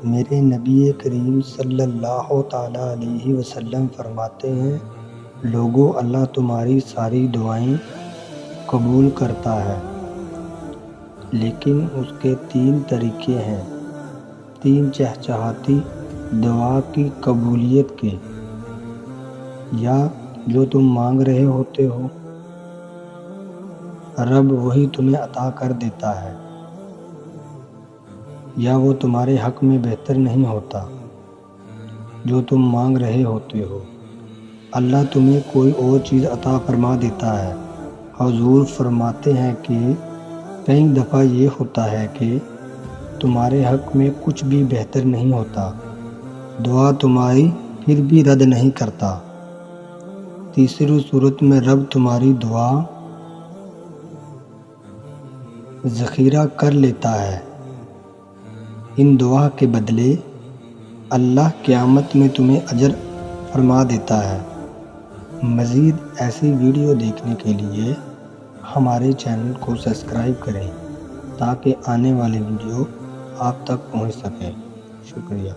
میرے نبی کریم صلی اللہ تعالیٰ علیہ وسلم فرماتے ہیں، لوگو اللہ تمہاری ساری دعائیں قبول کرتا ہے، لیکن اس کے 3 طریقے ہیں، 3 چہچہاتی دعا کی قبولیت کے۔ یا جو تم مانگ رہے ہوتے ہو رب وہی تمہیں عطا کر دیتا ہے، یا وہ تمہارے حق میں بہتر نہیں ہوتا جو تم مانگ رہے ہوتے ہو، اللہ تمہیں کوئی اور چیز عطا فرما دیتا ہے۔ حضور فرماتے ہیں کہ کئی دفعہ یہ ہوتا ہے کہ تمہارے حق میں کچھ بھی بہتر نہیں ہوتا، دعا تمہاری پھر بھی رد نہیں کرتا۔ تیسری صورت میں رب تمہاری دعا ذخیرہ کر لیتا ہے، ان دعا کے بدلے اللہ قیامت میں تمہیں اجر فرما دیتا ہے۔ مزید ایسی ویڈیو دیکھنے کے لیے ہمارے چینل کو سبسکرائب کریں تاکہ آنے والی ویڈیو آپ تک پہنچ سکے۔ شکریہ۔